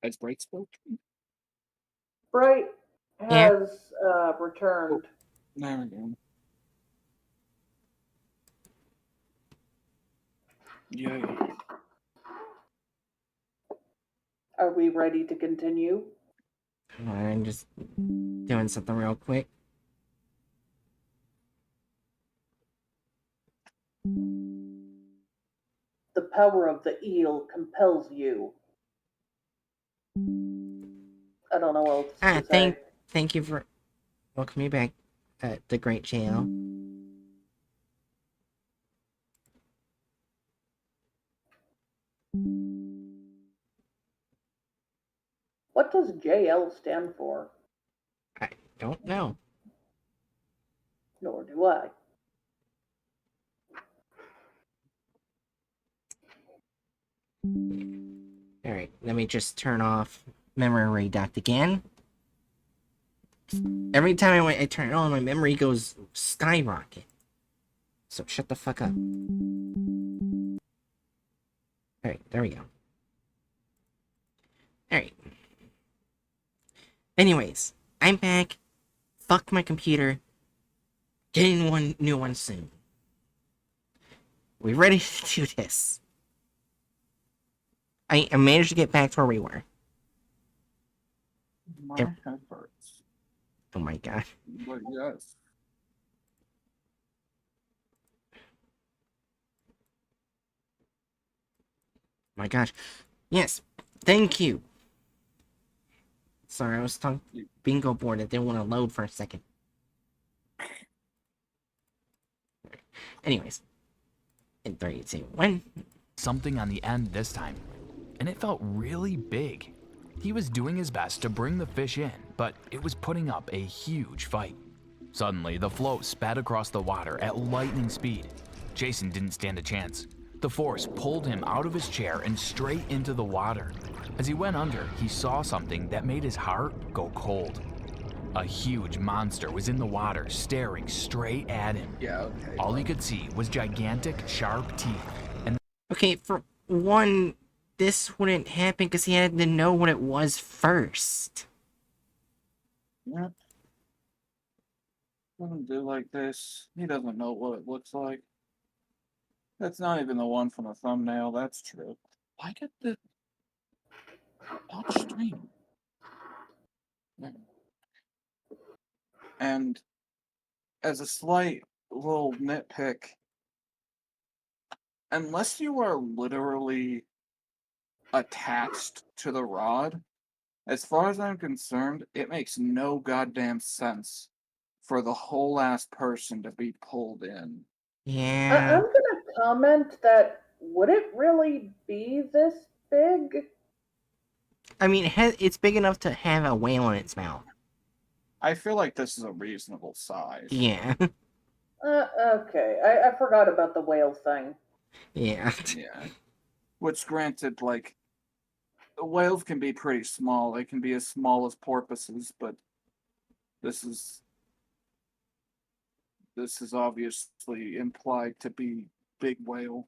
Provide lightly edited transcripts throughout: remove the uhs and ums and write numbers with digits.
Has Bright spoken? Bright Yeah. has returned. There we go. Yay. Are we ready to continue? I'm just doing something real quick. The power of the eel compels you. I don't know what else to say. Thank you for welcoming me back at the Great JL. What does JL stand for? I don't know. Nor do I. Alright, let me just turn off memory redact again. Every time I turn it on, my memory goes skyrocket. So shut the fuck up. Alright, there we go. Alright. Anyways, I'm back. Fuck my computer. Getting one new one soon. We ready to do this? I managed to get back to where we were. My head hurts. Oh my god. But yes. My gosh. Yes. Thank you. Sorry, I was talking bingo board. It didn't want to load for a second. Anyways. In 3, 2, 1. Something on the end this time. And it felt really big. He was doing his best to bring the fish in, but it was putting up a huge fight. Suddenly, the float sped across the water at lightning speed. Jason didn't stand a chance. The force pulled him out of his chair and straight into the water. As he went under, he saw something that made his heart go cold. A huge monster was in the water, staring straight at him. Yeah, okay. All he could see was gigantic, sharp teeth. And Okay, for one, this wouldn't happen because he had to know what it was first. Yeah. Wouldn't do like this. He doesn't know what it looks like. That's not even the one from the thumbnail, that's true. Why did the touch stream? And as a slight little nitpick, unless you are literally attached to the rod, as far as I'm concerned, it makes no goddamn sense for the whole ass person to be pulled in. Yeah. I'm gonna comment that would it really be this big? I mean, it's big enough to have a whale in its mouth. I feel like this is a reasonable size. Yeah. Okay. I forgot about the whale thing. Yeah. Yeah. Which, granted, like, whales can be pretty small. They can be as small as porpoises, but this is obviously implied to be big whale,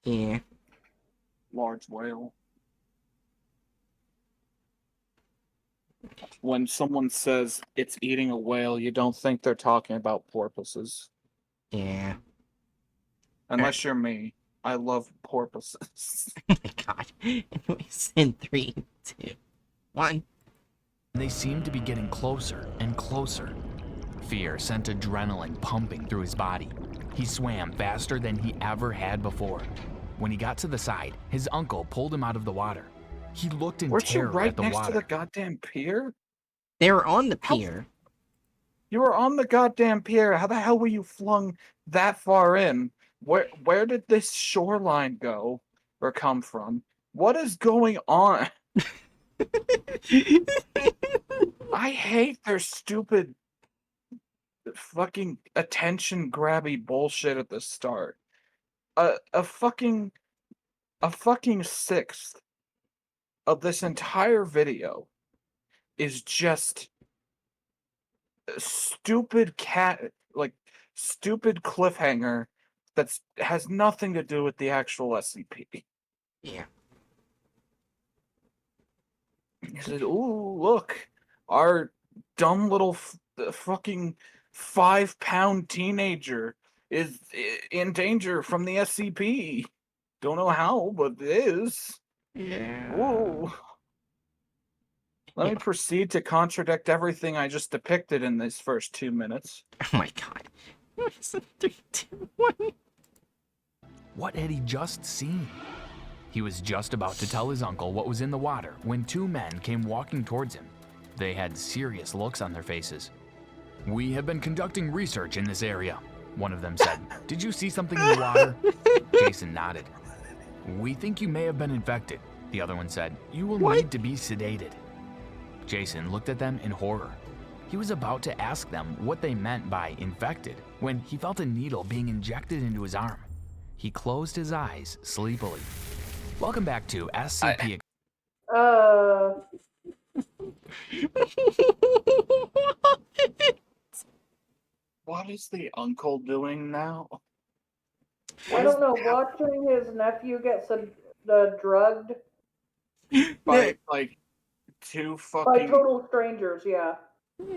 Yeah. large whale. When someone says it's eating a whale, you don't think they're talking about porpoises. Yeah. Unless you're me. I love porpoises. Oh my god. Anyways, in 3, 2, 1. they seemed to be getting closer and closer. Fear sent adrenaline pumping through his body. He swam faster than he ever had before. When he got to the side, his uncle pulled him out of the water. He looked in Weren't you terror right at the next water. to the goddamn pier? They were on the pier. You were on the goddamn pier. How the hell were you flung that far in? Where did this shoreline go or come from? What is going on? I hate their stupid fucking attention grabby bullshit at the start. A fucking sixth of this entire video is just stupid stupid cliffhanger that has nothing to do with the actual SCP. Yeah. He said, "Ooh, look, our dumb little fucking 5-pound teenager is in danger from the SCP. Don't know how, but it is. Yeah. Ooh." Let me proceed to contradict everything I just depicted in these first 2 minutes. Oh my god. It's a 3, 2, 1. What had he just seen? He was just about to tell his uncle what was in the water when two men came walking towards him. They had serious looks on their faces. "We have been conducting research in this area," one of them said. "Did you see something in the water?" Jason nodded. "We think you may have been infected," the other one said. "You will need to be sedated." Jason looked at them in horror. He was about to ask them what they meant by infected when he felt a needle being injected into his arm. He closed his eyes sleepily. Welcome back to SCP. What is the uncle doing now? I don't know. Watching his nephew get drugged By like two by fucking total strangers. Yeah.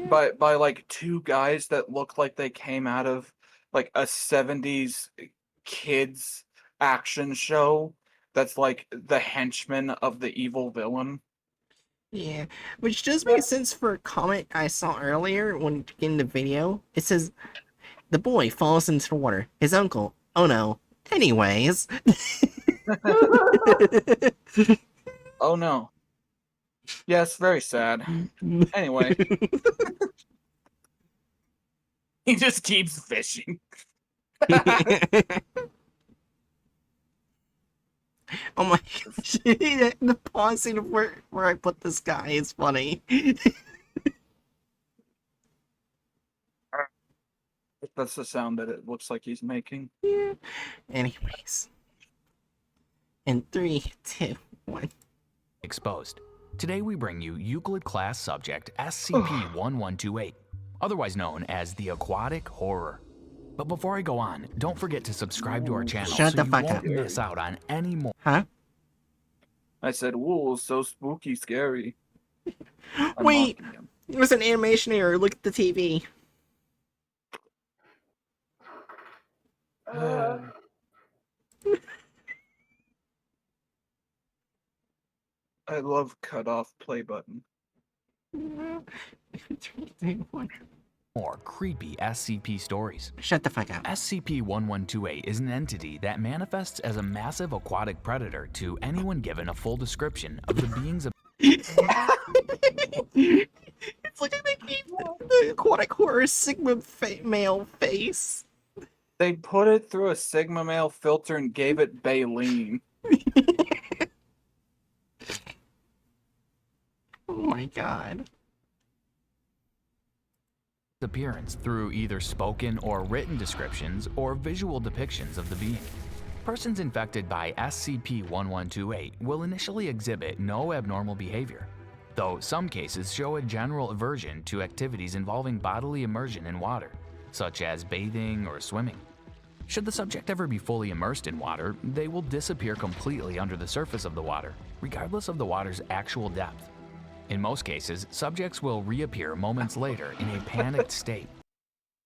by like two guys that look like they came out of like a 70s kids action show that's like the henchman of the evil villain. Yeah, which does make sense for a comment I saw earlier when in the video. It says, "The boy falls into the water. His uncle, oh no. Anyways." Oh no. Yes, very sad. Anyway, he just keeps fishing. Oh my gosh. The pausing of where I put this guy is funny. That's the sound that it looks like he's making. Yeah. Anyways. In 3, 2, 1. Exposed. Today we bring you Euclid class subject SCP-1128, otherwise known as the Aquatic Horror. But before I go on, don't forget to subscribe to our channel Shut so the you fuck won't up. miss out on any more. Huh? I said, "Whoa, so spooky, scary." I'm Wait! mocking him. It was an animation error. Look at the TV. I love cut off play button. 3, 2, 1. More creepy SCP stories. Shut the fuck up. SCP-1128 is an entity that manifests as a massive aquatic predator to anyone given a full description of the beings of It's like they gave the aquatic horror Sigma male face. They put it through a Sigma male filter and gave it baleen. Oh my god. appearance through either spoken or written descriptions or visual depictions of the being. Persons infected by SCP-1128 will initially exhibit no abnormal behavior, though some cases show a general aversion to activities involving bodily immersion in water, such as bathing or swimming. Should the subject ever be fully immersed in water, they will disappear completely under the surface of the water, regardless of the water's actual depth. In most cases, subjects will reappear moments later in a panicked state.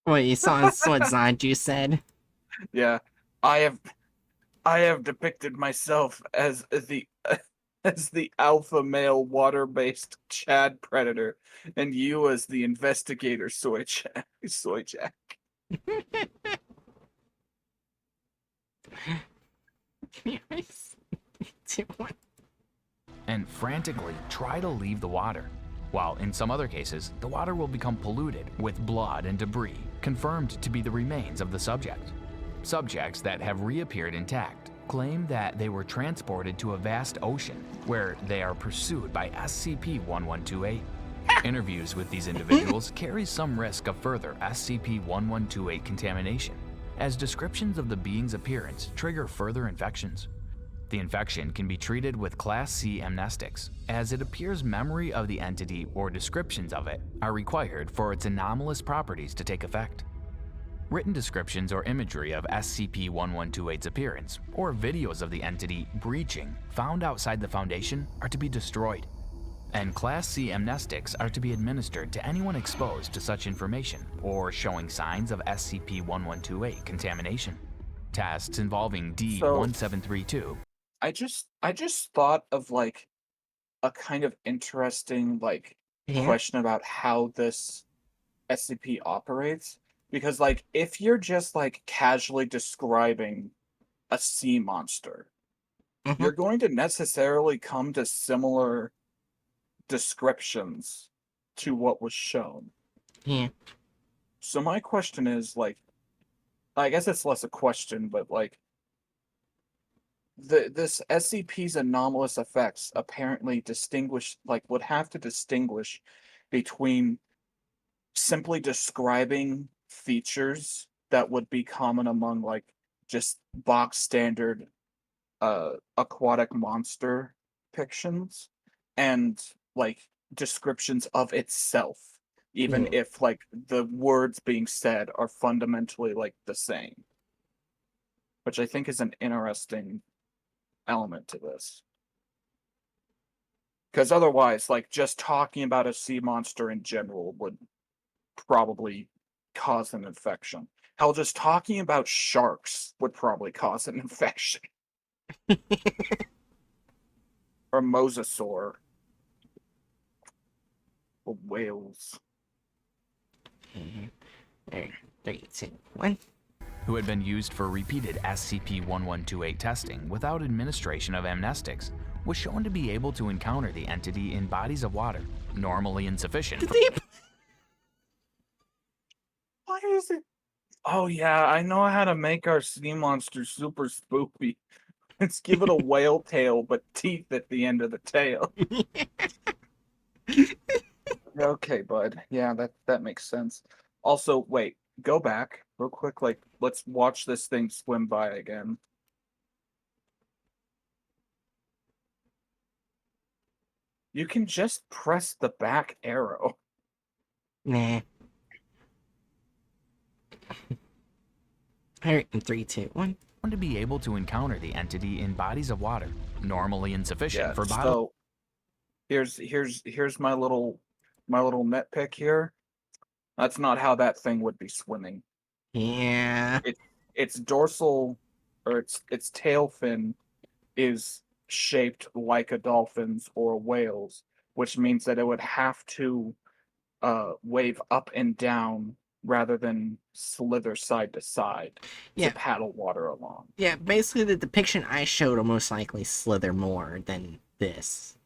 Wait, you saw what Zanju said? Yeah, I have depicted myself as the alpha male water-based Chad predator, and you as the investigator soy jack. And frantically try to leave the water, while in some other cases, the water will become polluted with blood and debris confirmed to be the remains of the subject. Subjects that have reappeared intact claim that they were transported to a vast ocean where they are pursued by SCP-1128. Interviews with these individuals carry some risk of further SCP-1128 contamination, as descriptions of the being's appearance trigger further infections. The infection can be treated with Class C amnestics, as it appears memory of the entity or descriptions of it are required for its anomalous properties to take effect. Written descriptions or imagery of SCP-1128's appearance, or videos of the entity breaching found outside the Foundation, are to be destroyed. and Class C amnestics are to be administered to anyone exposed to such information or showing signs of SCP-1128 contamination. Tests involving D-1732. I just thought of like a kind of interesting Yeah. question about how this SCP operates, because like if you're just like casually describing a sea monster, Mhm. you're going to necessarily come to similar descriptions to what was shown. Yeah. So my question is like, I guess it's less a question, but like this SCP's anomalous effects apparently would have to distinguish between simply describing features that would be common among like just box standard aquatic monster depictions and like descriptions of itself, even Yeah. if like the words being said are fundamentally like the same, which I think is an interesting element to this. Because otherwise, like just talking about a sea monster in general would probably cause an infection. Hell, just talking about sharks would probably cause an infection. Or mosasaur. Or whales. Alright, 3, 2, 1. Who had been used for repeated SCP-1128 testing without administration of amnestics, was shown to be able to encounter the entity in bodies of water, normally insufficient for Why is it? Oh yeah, I know how to make our sea monster super spoopy. Let's give it a whale tail, but teeth at the end of the tail. Okay, bud. Yeah, that makes sense. Also, wait, go back real quick. Like, let's watch this thing swim by again. You can just press the back arrow. Nah. Alright, in 3, 2, 1. to be able to encounter the entity in bodies of water, normally insufficient Yeah. for bodily. So here's my little nitpick here. That's not how that thing would be swimming. Yeah. Its dorsal or its tail fin is shaped like a dolphin's or a whale's, which means that it would have to wave up and down rather than slither side to side Yeah. to paddle water along. Yeah, basically the depiction I showed will most likely slither more than this.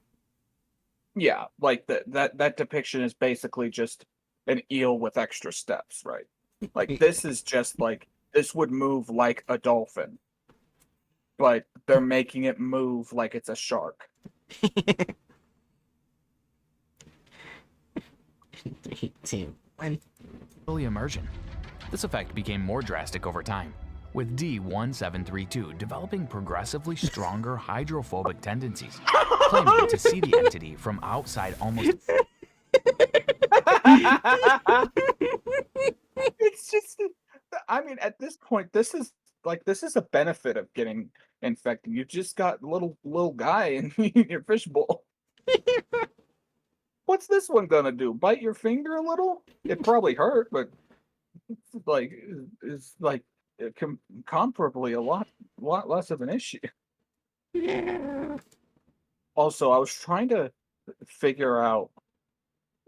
Yeah, like that depiction is basically just an eel with extra steps, right? Like this is just like this would move like a dolphin, but they're making it move like it's a shark. 3, 2, 1. immersion. This effect became more drastic over time, with D-1732 developing progressively stronger hydrophobic tendencies, claiming to see the entity from outside almost. It's just, I mean, at this point, this is a benefit of getting infected. You just got little guy in your fishbowl. What's this one gonna do? Bite your finger a little? It probably hurt, but like it's like comparably a lot less of an issue. Yeah. Also, I was trying to figure out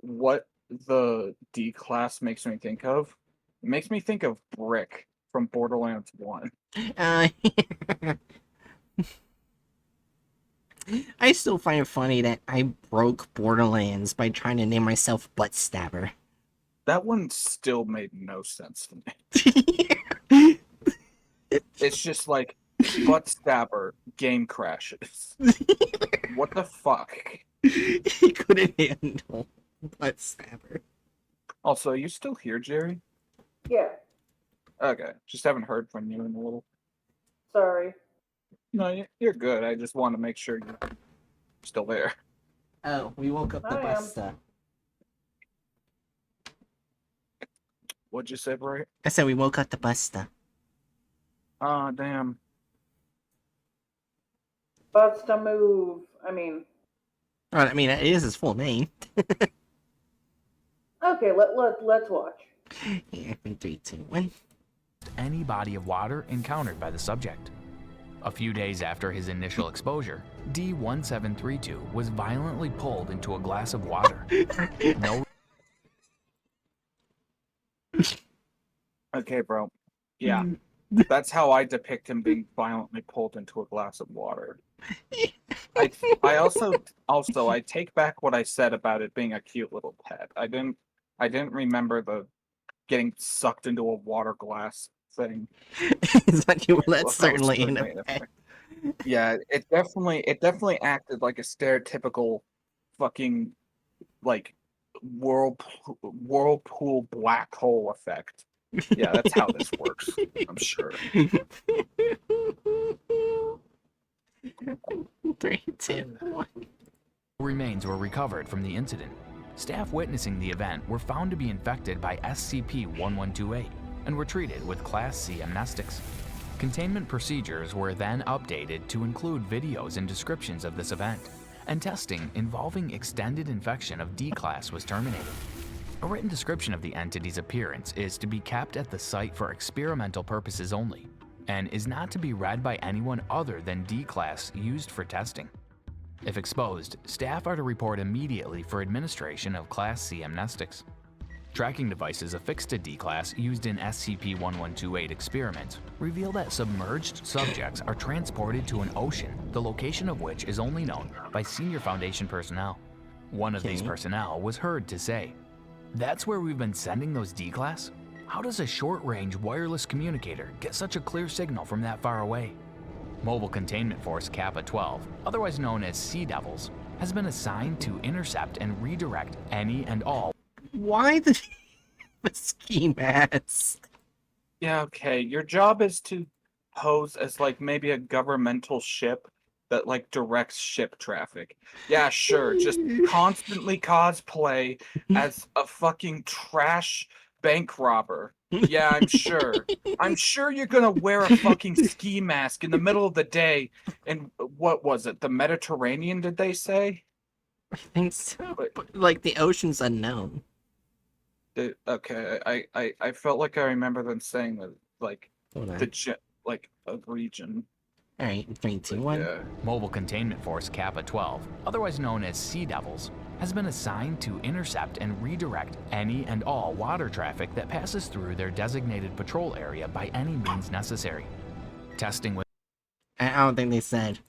what the D class makes me think of. It makes me think of Brick from Borderlands 1. I still find it funny that I broke Borderlands by trying to name myself Butt Stabber. That one still made no sense to me. It's just like butt stabber game crashes. What the fuck? He couldn't handle Butt Stabber. Also, you still here, Jerry? Yeah, Okay, just haven't heard from you in a little. sorry. No, you're good. I just want to make sure you're still there. Oh, we woke up the I am. Busta. What'd you say, Bray? I said we woke up the Busta. Ah, damn. Butts to move. I mean, Well, I mean, it is his full name. Okay, let's watch. Yeah, in 3, 2, 1. any body of water encountered by the subject. A few days after his initial exposure, D1732 was violently pulled into a glass of water. No Okay, bro. Yeah, that's how I depict him being violently pulled into a glass of water. I also I take back what I said about it being a cute little pet. I didn't remember the getting sucked into a water glass thing. Exactly, well, Well, that's that was certainly in certainly an effect. effect. Yeah, it definitely acted like a stereotypical fucking like whirlpool black hole effect. Yeah, that's how this works. I'm sure. 3, 2, 1. remains were recovered from the incident. Staff witnessing the event were found to be infected by SCP-1128 and were treated with Class C amnestics. Containment procedures were then updated to include videos and descriptions of this event, and testing involving extended infection of D-Class was terminated. A written description of the entity's appearance is to be kept at the site for experimental purposes only, and is not to be read by anyone other than D-Class used for testing. If exposed, staff are to report immediately for administration of Class C amnestics. Tracking devices affixed to D-Class used in SCP-1128 experiments reveal that submerged subjects are transported to an ocean, the location of which is only known by senior Foundation personnel. One of these Okay. personnel was heard to say, "That's where we've been sending those D-Class? How does a short-range wireless communicator get such a clear signal from that far away?" Mobile Containment Force Kappa 12, otherwise known as Sea Devils, has been assigned to intercept and redirect any and all Why the ski mask? Yeah, okay. Your job is to pose as like maybe a governmental ship that like directs ship traffic. Yeah, sure. Just constantly cosplay as a fucking trash bank robber. Yeah, I'm sure. I'm sure you're gonna wear a fucking ski mask in the middle of the day in what was it? The Mediterranean, did they say? I think so. But- But, like, the ocean's unknown. Okay, I felt like I remember them saying that like Hold on. like a region. Alright, 3, 2, But 1. yeah. Mobile Containment Force Kappa 12, otherwise known as Sea Devils, has been assigned to intercept and redirect any and all water traffic that passes through their designated patrol area by any means necessary. Testing with I don't think they said.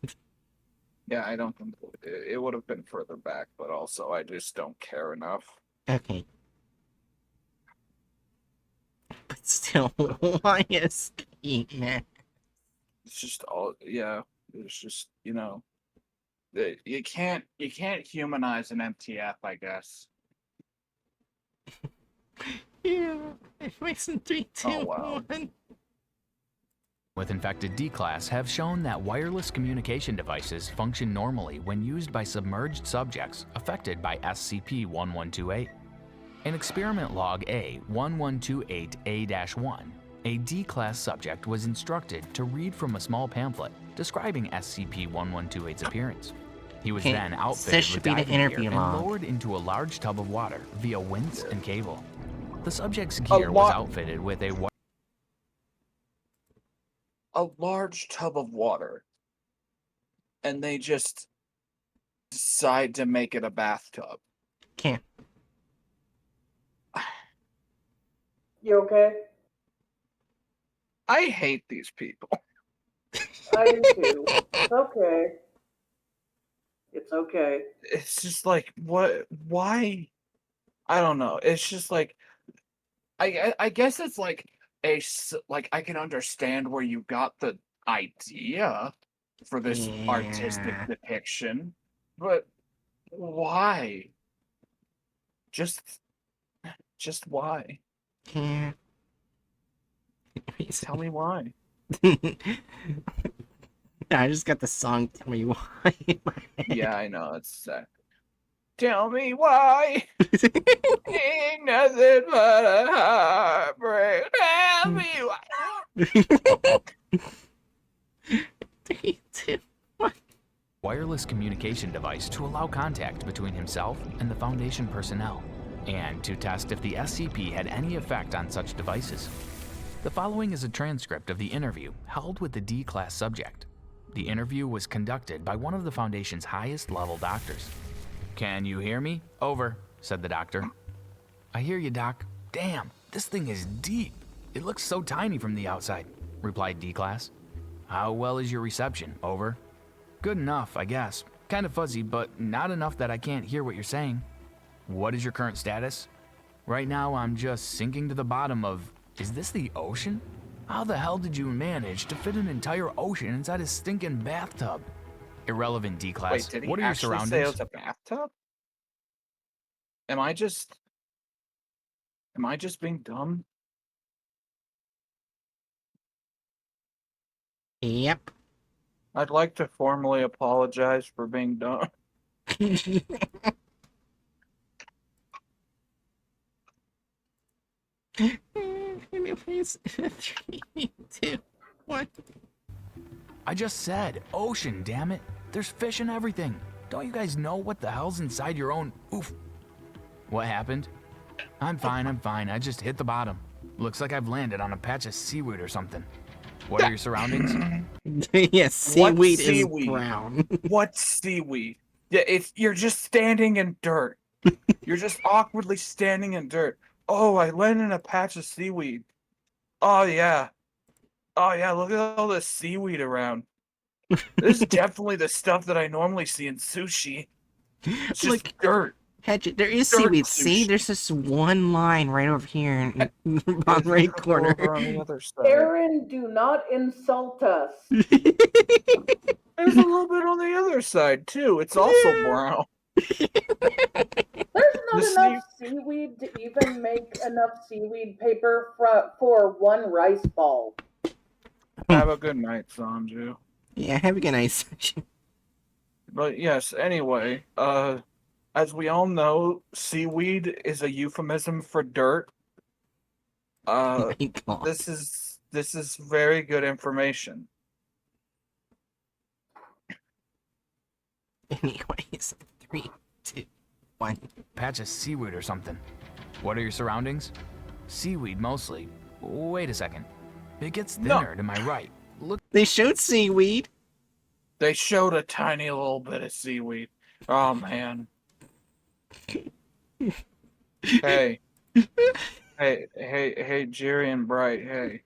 Yeah, I don't think it would have been further back, but also I just don't care enough. Okay. But still, why a ski mask? It's just all yeah. It's just you can't humanize an MTF, I guess. Yeah, it makes in 3, 2, Oh, wow. 1. with infected D-Class have shown that wireless communication devices function normally when used by submerged subjects affected by SCP-1128. In Experiment Log A-1128A-1, a D-Class subject was instructed to read from a small pamphlet describing SCP-1128's appearance. He was Okay, then this outfitted should with be the diving interview gear and log. lowered into a large tub of water via winch and cable. The subject's gear was outfitted with A large tub of water, and they just decide to make it a bathtub. Can't. You okay? I hate these people. I do too. It's okay. It's okay. It's just like what? Why? I don't know. It's just like I guess it's like like I can understand where you got the idea for this artistic Yeah. depiction, but why? Just why? Can't. Tell me why. I just got the song Tell Me Why in my head. Yeah, I know it's sad. Tell me why. Ain't nothing but a heartbreak. Tell me why. 3, 2, 1. wireless communication device to allow contact between himself and the Foundation personnel, and to test if the SCP had any effect on such devices. The following is a transcript of the interview held with the D-Class subject. The interview was conducted by one of the Foundation's highest level doctors. "Can you hear me? Over," said the doctor. "I hear you, Doc. Damn, this thing is deep. It looks so tiny from the outside," replied D-Class. "How well is your reception? Over." "Good enough, I guess. Kind of fuzzy, but not enough that I can't hear what you're saying." "What is your current status?" "Right now, I'm just sinking to the bottom of... Is this the ocean? How the hell did you manage to fit an entire ocean inside a stinking bathtub?" "Irrelevant, D-Class. Wait, did he What are your actually say it surroundings?" was a bathtub? Am I just being dumb? Yep. I'd like to formally apologize for being dumb. 3, 2, 1. "I just said ocean, damn it. There's fish and everything. Don't you guys know what the hell's inside your own... Oof." "What happened?" I'm fine. I just hit the bottom. Looks like I've landed on a patch of seaweed or something." "What are your surroundings?" Yes, seaweed is seaweed? brown. What seaweed? Yeah, you're just standing in dirt. You're just awkwardly standing in dirt. "Oh, I landed in a patch of seaweed. Oh yeah. Oh yeah, look at all this seaweed around. This is definitely the stuff that I normally see in sushi. It's just Look, dirt. Hatchet, there is Dirt seaweed. See, sushi. there's just one line right over here in the There's bottom a right couple corner. over on the other side. Aaron, do not insult us. There's a little bit on the other side too. It's also brown. There's not The enough seaweed to even make enough seaweed paper for one rice ball. Have a good night, Sanju. Yeah, have a good night, Sanju. But yes, anyway, as we all know, seaweed is a euphemism for dirt. Oh my God. This is very good information. Anyways, 3, 2, 1. "Patch of seaweed or something. What are your surroundings?" "Seaweed mostly. Wait a second. It gets No. thinner to my right. Look..." They showed seaweed. They showed a tiny little bit of seaweed. Oh man. Hey. Hey, Jerry and Bright, hey.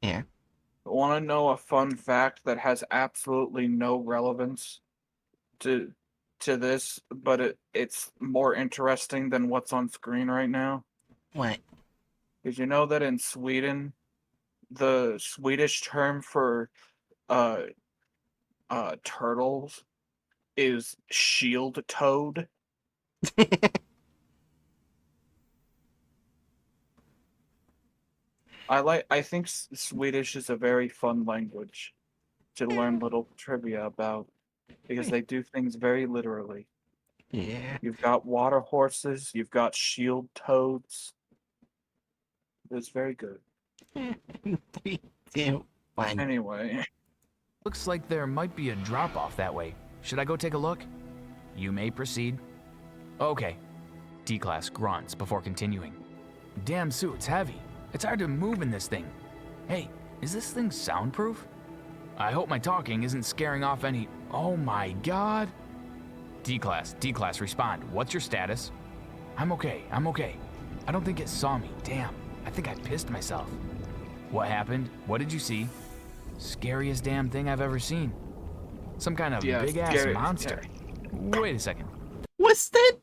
Yeah. Want to know a fun fact that has absolutely no relevance to this, but it's more interesting than what's on screen right now? What? Did you know that in Sweden, the Swedish term for turtles is shield toad? I think Swedish is a very fun language to learn little trivia about because they do things very literally. Yeah. You've got water horses, you've got shield toads. It's very good. 3, 2, 1. Anyway, Looks like there might be a drop-off that way. Should I go take a look? You may proceed. Okay. D-Class grunts before continuing. Damn suit's heavy. It's hard to move in this thing. Hey, is this thing soundproof? I hope my talking isn't scaring off any... Oh my God. D-Class, respond. What's your status? I'm okay. I don't think it saw me. Damn, I think I pissed myself. What happened? What did you see? Scariest damn thing I've ever seen. Some kind of yeah, big-ass scary, monster. Wait a second. What's that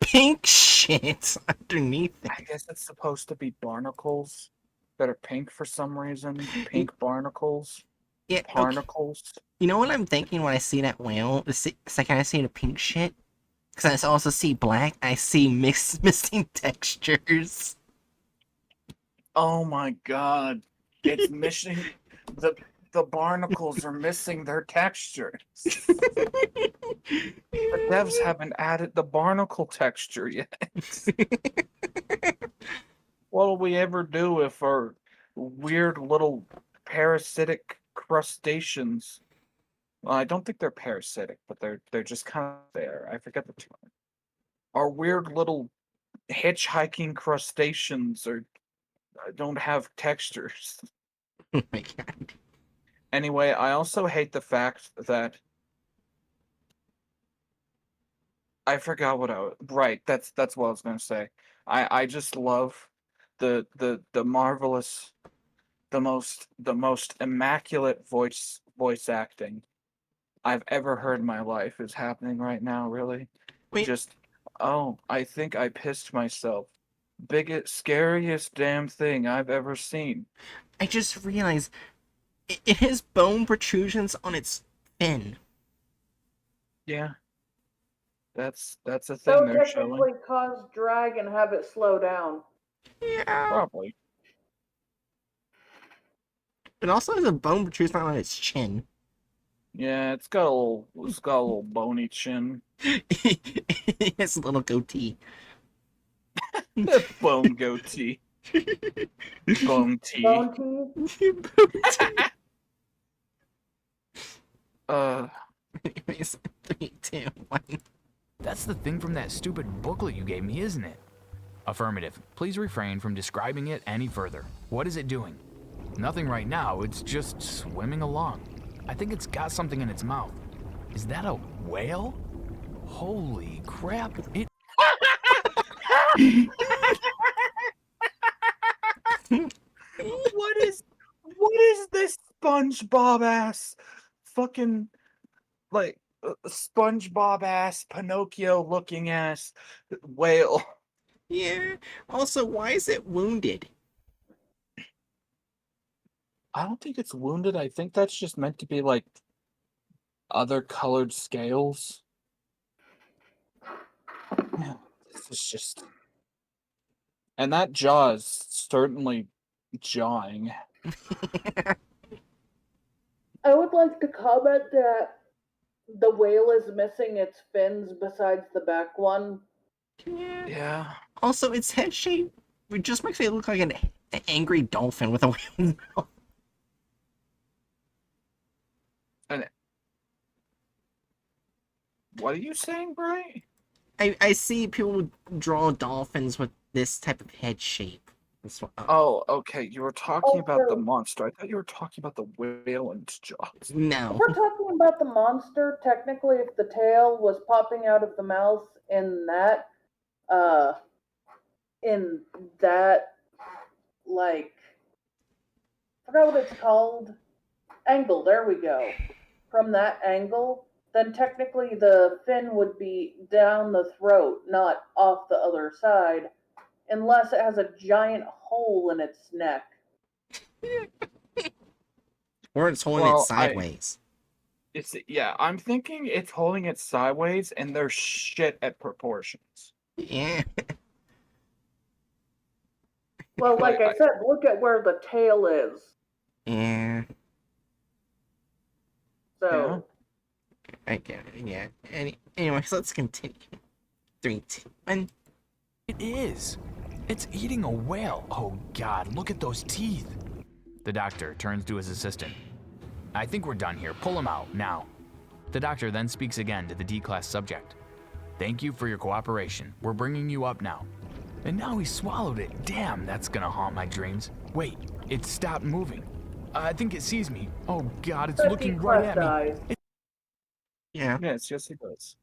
pink shit underneath it? I guess it's supposed to be barnacles that are pink for some reason. Pink barnacles. Yeah, okay. Barnacles. You know what I'm thinking when I see that whale? It's like I see the pink shit. Because I also see black. I see missing textures. Oh my God. It's missing. The barnacles are missing their texture. The devs haven't added the barnacle texture yet. What'll we ever do if our weird little parasitic crustaceans Well, I don't think they're parasitic, but they're just kind of there. I forget the term. Are weird little hitchhiking crustaceans or don't have textures. Oh my god. Anyway, I also hate the fact that I forgot what right. That's what I was gonna say. I just love the marvelous, the most immaculate voice acting I've ever heard in my life is happening right now. Really, Wait, just I think I pissed myself. Biggest, scariest damn thing I've ever seen. I just realized it has bone protrusions on its fin. Yeah, that's a So thing they're showing. technically cause drag and have it slow down. Yeah. Probably. It also has a bone protrusion on its chin. Yeah, it's got a little bony chin. It has a little goatee. Bone goatee. Bone tea. Bone teeth? Anyways, 3, 2, 1. That's the thing from that stupid booklet you gave me, isn't it? Affirmative. Please refrain from describing it any further. What is it doing? Nothing right now, it's just swimming along. I think it's got something in its mouth. Is that a whale? Holy crap, it What is this SpongeBob ass fucking like SpongeBob ass Pinocchio looking ass whale? Yeah. Also, why is it wounded? I don't think it's wounded. I think that's just meant to be like other colored scales. Yeah, this is just. And that jaw is certainly jawing. I would like to comment that the whale is missing its fins besides the back one. Yeah. Yeah. Also, its head shape just makes it look like an angry dolphin with a whale mouth. And what are you saying, Bray? I see people draw dolphins with this type of head shape. That's what, Oh, okay. You were talking about the Also, monster. I thought you were talking about the whale and its jaws. if no. we're talking about the monster, technically, if the tail was popping out of the mouth uh, in that, like, I forgot what it's called. Angle, there we go. From that angle, then technically the fin would be down the throat, not off the other side, unless it has a giant hole in its neck. Or it's holding it Well, sideways. yeah, I'm thinking it's holding it sideways and they're shit at proportions. Yeah. Well, like I said, look at where the tail is. Yeah. So, I get it. Yeah. Anyways, let's continue. 3, 2, 1. It is. It's eating a whale. Oh god, look at those teeth. The doctor turns to his assistant. I think we're done here. Pull him out, now. The doctor then speaks again to the D-class subject. Thank you for your cooperation. We're bringing you up now. And now he swallowed it. Damn, that's gonna haunt my dreams. Wait, it stopped moving. I think it sees me. Oh god, it's the looking right at me. dies. Yeah. Yes, he does.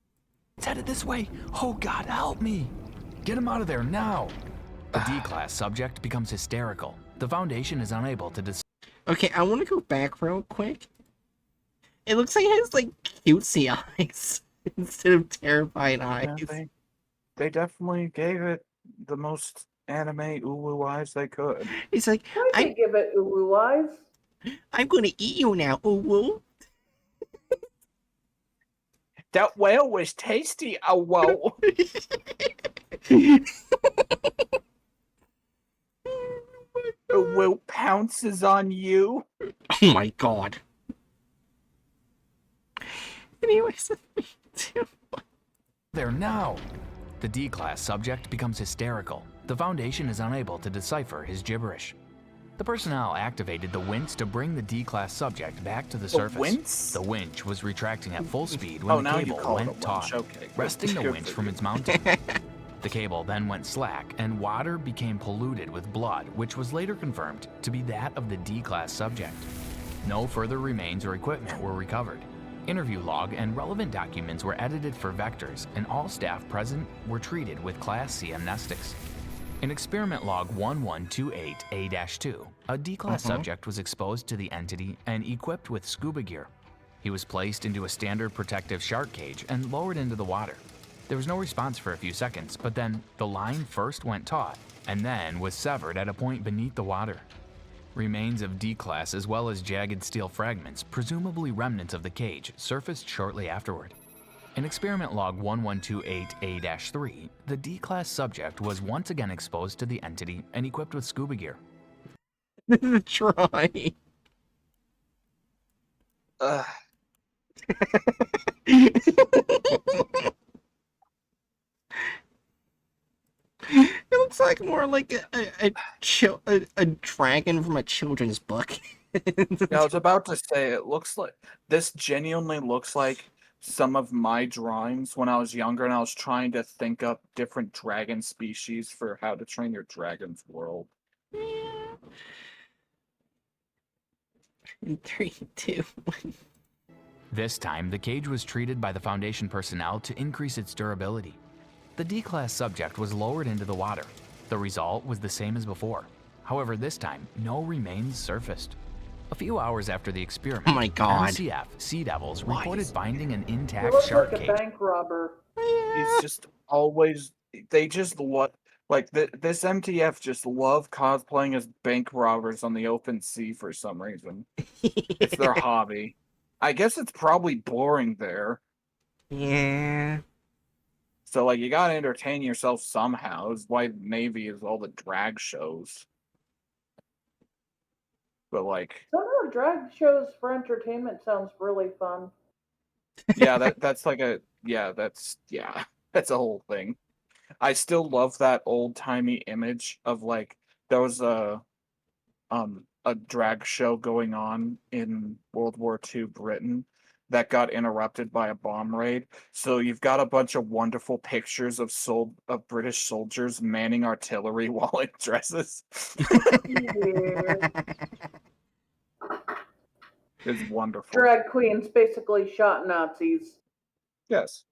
It's headed this way. Oh god, help me. Get him out of there now. The D-class subject becomes hysterical. The Foundation is unable to Okay, I want to go back real quick. It looks like it has, like, cutesy eyes instead of terrified eyes. Yeah, they definitely gave it the most anime uwu eyes they could. It's like, I could give it uwu eyes. I'm gonna eat you now, ooh. That whale was tasty. Oh, whoa. A whale pounces on you. Oh my god. Anyways, there now. The D-class subject becomes hysterical. The Foundation is unable to decipher his gibberish. The personnel activated the winch to bring the D-class subject back to the surface. Winch? The winch was retracting at full speed when Oh, the now you cable call it a went winch. taut, Okay, good. resting the Good winch for from you. its mounting. The cable then went slack, and water became polluted with blood, which was later confirmed to be that of the D-class subject. No further remains or equipment were recovered. Interview log and relevant documents were edited for vectors, and all staff present were treated with Class C amnestics. In experiment log 1128A-2, a D-class subject was exposed to the entity and equipped with scuba gear. He was placed into a standard protective shark cage and lowered into the water. There was no response for a few seconds, but then the line first went taut and then was severed at a point beneath the water. Remains of D-class as well as jagged steel fragments, presumably remnants of the cage, surfaced shortly afterward. In experiment log 1128A-3, the D-class subject was once again exposed to the entity and equipped with scuba gear. Try. Ugh. It looks like more like a dragon from a children's book. I was about to say, it looks like this genuinely looks like some of my drawings when I was younger and I was trying to think up different dragon species for How to Train Your Dragon's World. In 3, 2, 1. This time, the cage was treated by the Foundation personnel to increase its durability. The D-class subject was lowered into the water. The result was the same as before. However, this time, no remains surfaced. A few hours after the experiment, Oh my God. MCF Sea Devils Why reported is- finding an He intact looks shark like a cage. bank robber. He's just always, they just this MTF just love cosplaying as bank robbers on the open sea for some reason. It's their hobby. I guess it's probably boring there. Yeah. So, like, you gotta entertain yourself somehow. Is why Navy is all the drag shows. But, like, Somehow drag shows for entertainment sounds really fun. yeah, that's a whole thing. I still love that old timey image of like there was a drag show going on in World War II Britain that got interrupted by a bomb raid. So you've got a bunch of wonderful pictures of British soldiers manning artillery while in dresses. Yeah. It's wonderful. Drag queens basically shot Nazis. Yes.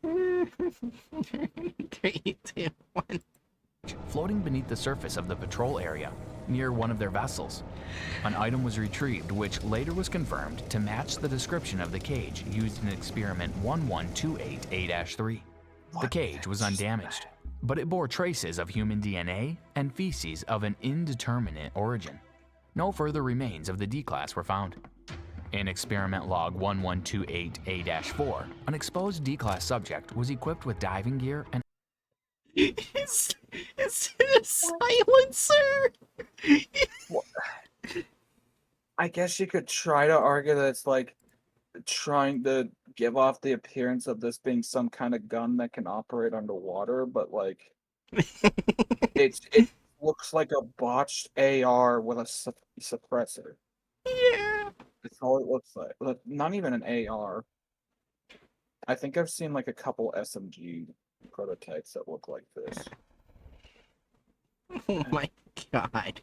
3, 2, 1. Floating beneath the surface of the patrol area, near one of their vessels. An item was retrieved which later was confirmed to match the description of the cage used in experiment 1128A-3. The cage was undamaged, but it bore traces of human DNA and feces of an indeterminate origin. No further remains of the D-class were found. In experiment log 1128A-4, an exposed D-class subject was equipped with diving gear and It's a silencer. I guess you could try to argue that it's like trying to give off the appearance of this being some kind of gun that can operate underwater, but like it looks like a botched AR with a suppressor. Yeah. That's all it looks like. Look, not even an AR. I think I've seen like a couple SMG prototypes that look like this. Oh my God.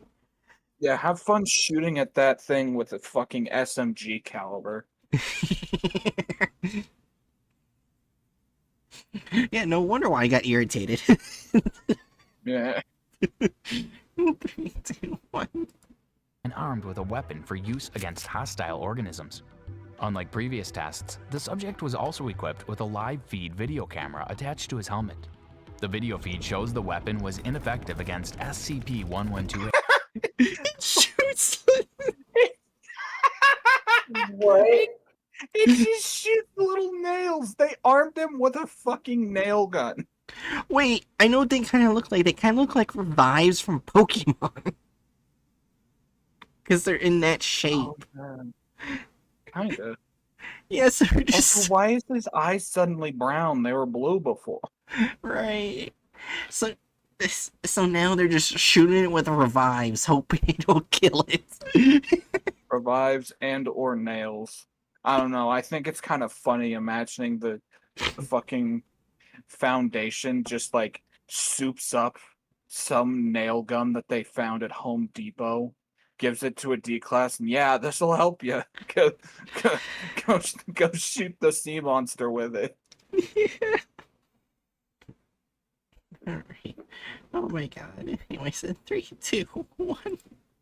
Yeah, have fun shooting at that thing with a fucking SMG caliber. Yeah, no wonder why I got irritated. Yeah. 3, 2, 1. and armed with a weapon for use against hostile organisms. Unlike previous tests, the subject was also equipped with a live feed video camera attached to his helmet. The video feed shows the weapon was ineffective against SCP-1128. It shoots. What? It just shoots little nails. They armed him with a fucking nail gun. Wait, I know what they kind of look like. They kind of look like revives from Pokemon. Because they're in that shape. Kinda. Yeah, so they're Also, just... why is his eyes suddenly brown? They were blue before. Right. So So now they're just shooting it with revives, hoping it'll kill it. Revives and or nails. I don't know. I think it's kind of funny imagining the fucking Foundation just like soups up some nail gun that they found at Home Depot, gives it to a D class, and yeah, this will help you. Go, go, go shoot the sea monster with it. Alright. Oh my god. Anyways, in 3, 2, 1.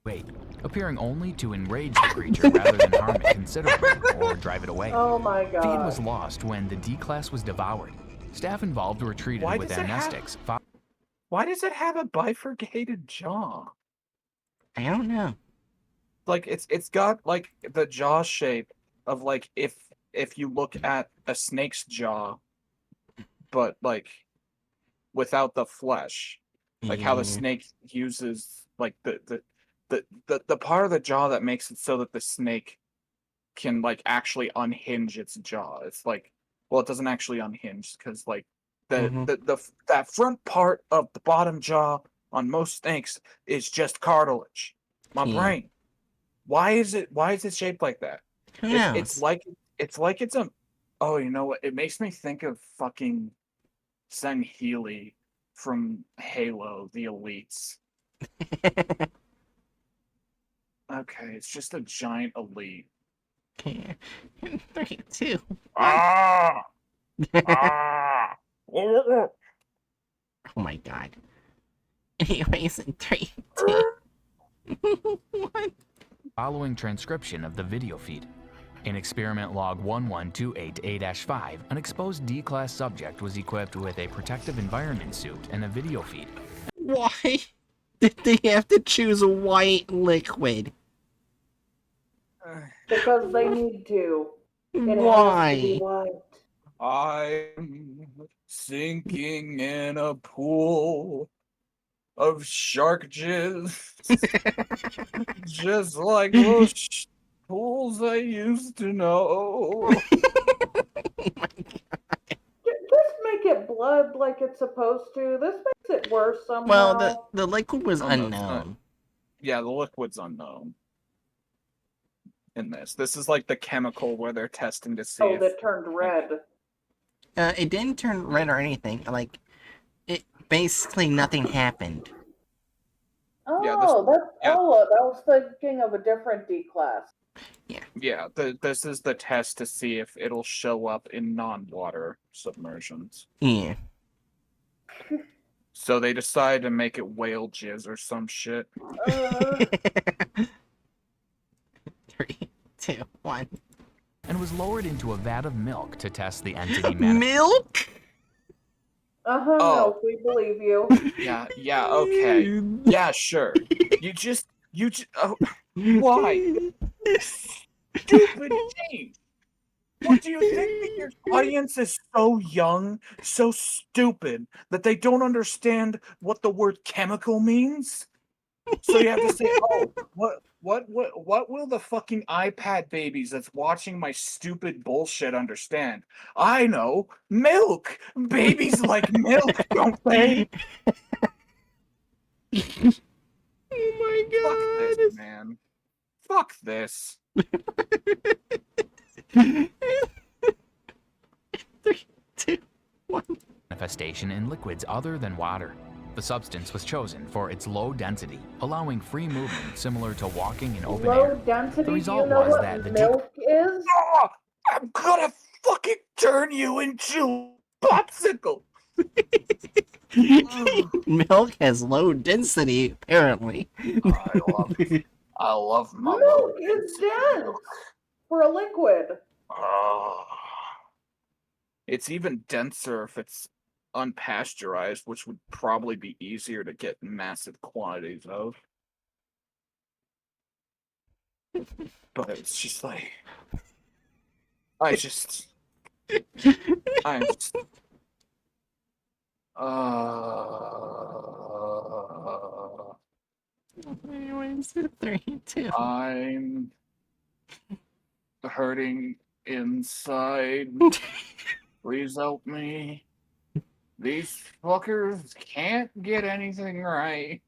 Wait, appearing only to enrage the creature rather than harm it considerably or drive it away. Oh my Feed god. was lost when the D-Class was devoured. Staff involved were treated Why with does it have- amnestics. Why does it have a bifurcated jaw? I don't know. Like it's got like the jaw shape of like if you look at a snake's jaw, but like without the flesh. Like how the Yeah. snake uses like the part of the jaw that makes it so that the snake can like actually unhinge its jaw. It's like, well, it doesn't actually unhinge because like Mhm. that front part of the bottom jaw on most snakes is just cartilage. My Yeah. brain. Why is it shaped like that? Who It's knows? it's a oh, you know what? It makes me think of fucking Sen Healy from Halo, the Elites. Okay, it's just a giant elite. Okay. In 3, 2, 1. Ah! Ah! Oh my god. Anyways, in 3, 2, 1. Following transcription of the video feed. In experiment log 11288-5, an exposed D-Class subject was equipped with a protective environment suit and a video feed. Why did they have to choose a white liquid? Because they need to. It has to be Why? white. I'm sinking in a pool of shark jizz, just like those pools I used to know. Just make it blood like it's supposed to. This makes it worse somehow. Well, the liquid was Oh, no, it's not. unknown. Yeah, the liquid's unknown in this. This is like the chemical where they're testing to see Oh, if that turned red. It didn't turn red or anything. Like, it basically nothing happened. Oh, Yeah, this- yeah. I was thinking of a different D class. Yeah, this is the test to see if it'll show up in non-water submersions. Yeah. So they decide to make it whale jizz or some shit. 3, 2, 1. And was lowered into a vat of milk to test the entity Milk? Uh-huh, Oh. no, we believe you. Yeah, okay. Yeah, sure. You just oh, why? Stupid thing. What do you think that your audience is so young, so stupid that they don't understand what the word chemical means? So you have to say, "Oh, what will the fucking iPad babies that's watching my stupid bullshit understand?" I know, milk. Babies like milk, don't they? Oh my Fuck god. this, man. Fuck this. 3, 2, 1. manifestation in liquids other than water. The substance was chosen for its low density, allowing free movement similar to walking in open Low air. density, The do you result know was what that the milk is? Oh, I'm gonna fucking turn you into a popsicle. Milk has low density, apparently. I love my Milk is dense for a liquid. Ah. It's even denser if it's unpasteurized, which would probably be easier to get massive quantities of. But it's just like I'm just Anyways, 3, 2. I'm hurting inside. Please help me. These fuckers can't get anything right.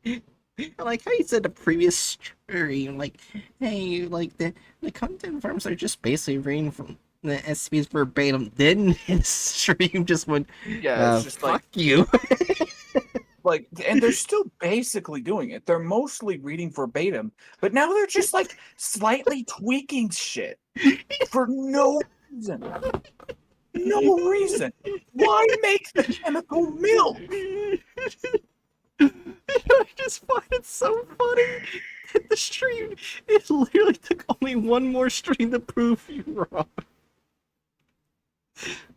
I like how you said the previous stream, like, hey, like the content farms are just basically reading from the SCPs verbatim. Then his stream just went, Yeah, it's just fuck you. like, and they're still basically doing it. They're mostly reading verbatim, but now they're just like slightly tweaking shit for no reason. No reason. Why make the chemical milk? I just find it so funny that the stream, it literally took only one more stream to prove you wrong.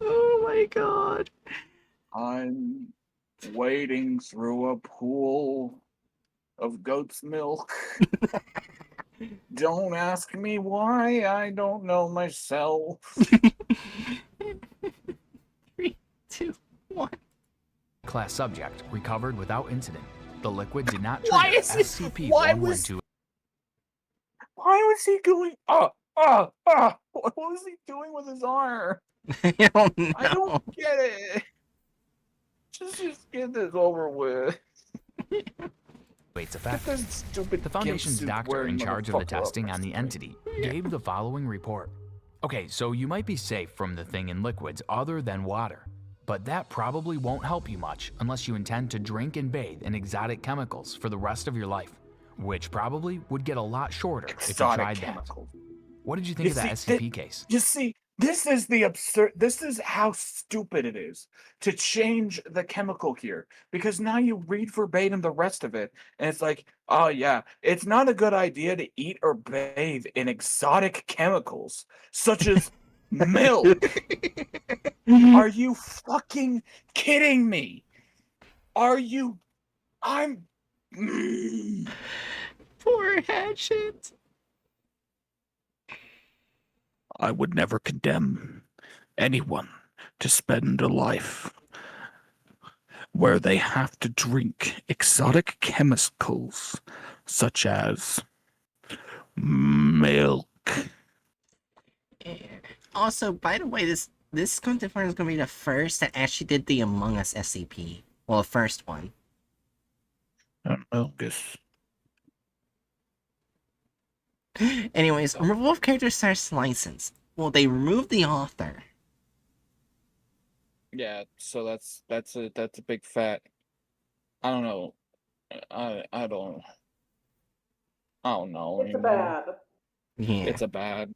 Oh my god. I'm wading through a pool of goat's milk. Don't ask me why, I don't know myself. 3, 2, 1. Class subject recovered without incident. The liquid did not Why trigger is it- SCP why 112. Why was he going? What was he doing with his arm? I don't know. I don't get it. Just get this over with. Its Get effect. this stupid The Foundation's gimp suit doctor wearing in charge of the motherfucker up testing on next the to me. entity gave the following report. Okay, so you might be safe from the thing in liquids other than water, but that probably won't help you much unless you intend to drink and bathe in exotic chemicals for the rest of your life, which probably would get a lot shorter if you Exotic tried that. chemicals. What did you think of that SCP case? You see, this is the absurd. This is how stupid it is to change the chemical here, because now you read verbatim the rest of it, and it's like, oh yeah, it's not a good idea to eat or bathe in exotic chemicals such as milk. Are you fucking kidding me? Are you? I'm. Poor Hatchet. I would never condemn anyone to spend a life where they have to drink exotic chemicals such as milk. Also, by the way, this content farm is gonna be the first that actually did the Among Us SCP. Well, the first one. Milk is. Anyways, removal of character slash license. Well, they removed the author. Yeah, so that's a big fat. I don't know. I don't know It's a anymore. bad. Yeah. It's a bad.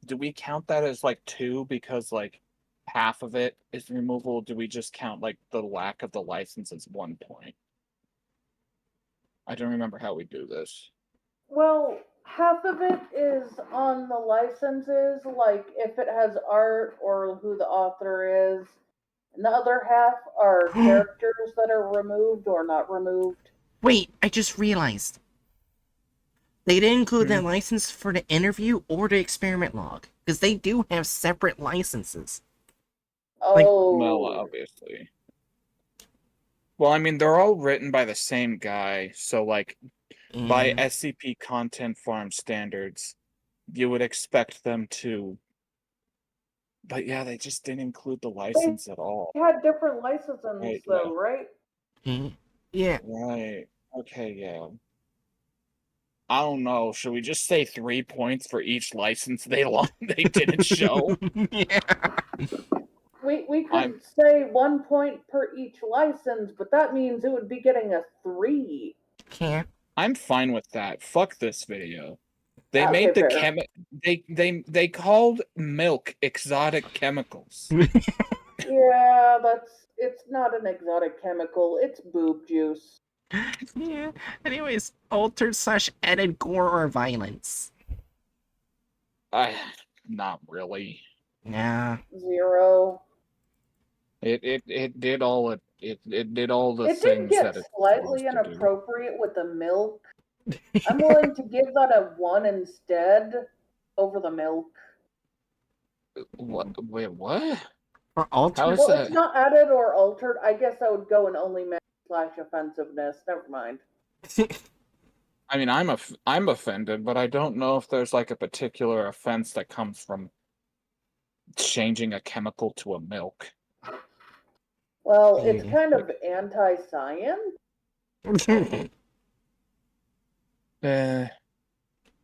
Do we count that as like 2 because like half of it is removal? Do we just count like the lack of the license as 1 point? I don't remember how we do this. Well, half of it is on the licenses, like if it has art or who the author is. And the other half are characters that are removed or not removed. Wait, I just realized. They didn't include that license for the interview or the experiment log, because they do have separate licenses. Oh. Well, obviously. Well, I mean, they're all written by the same guy, so like by SCP content farm standards, you would expect them to. But yeah, they just didn't include the license at all. They had different licenses Right, though, right? Yeah. Right. Okay, yeah. I don't know. Should we just say 3 points for each license they didn't show? Yeah. We could say 1 point per each license, but that means it would be getting a 3. Can't. I'm fine with that. Fuck this video. They Okay, made the fair. they called milk exotic chemicals. Yeah, it's not an exotic chemical, it's boob juice. Yeah. Anyways, altered slash added gore or violence. Not really. Nah. 0. It did all it did all the It did things get that it's slightly supposed to do. inappropriate with the milk. I'm willing to give that a 1 instead over the milk. What? Wait, what? Or altered. How is Well, that? it's not added or altered. I guess I would go in only slash offensiveness. Never mind. I mean, I'm offended, but I don't know if there's like a particular offense that comes from changing a chemical to a milk. Well, it's Yeah. kind of anti-science. Eh,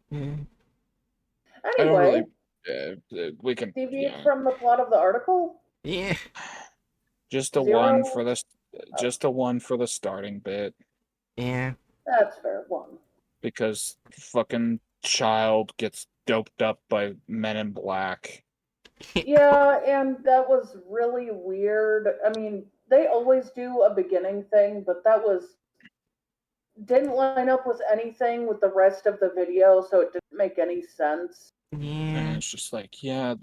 I don't Anyway, really. We can. deviate Yeah. from the plot of the article. Yeah. Just a Zero. one for the. Just a one for the starting bit, Yeah. That's fair. One. because fucking child gets doped up by Men in Black. Yeah, and that was really weird. I mean, they always do a beginning thing, but that didn't line up with anything with the rest of the video, so it didn't make any sense. And Yeah. it's just like, yeah,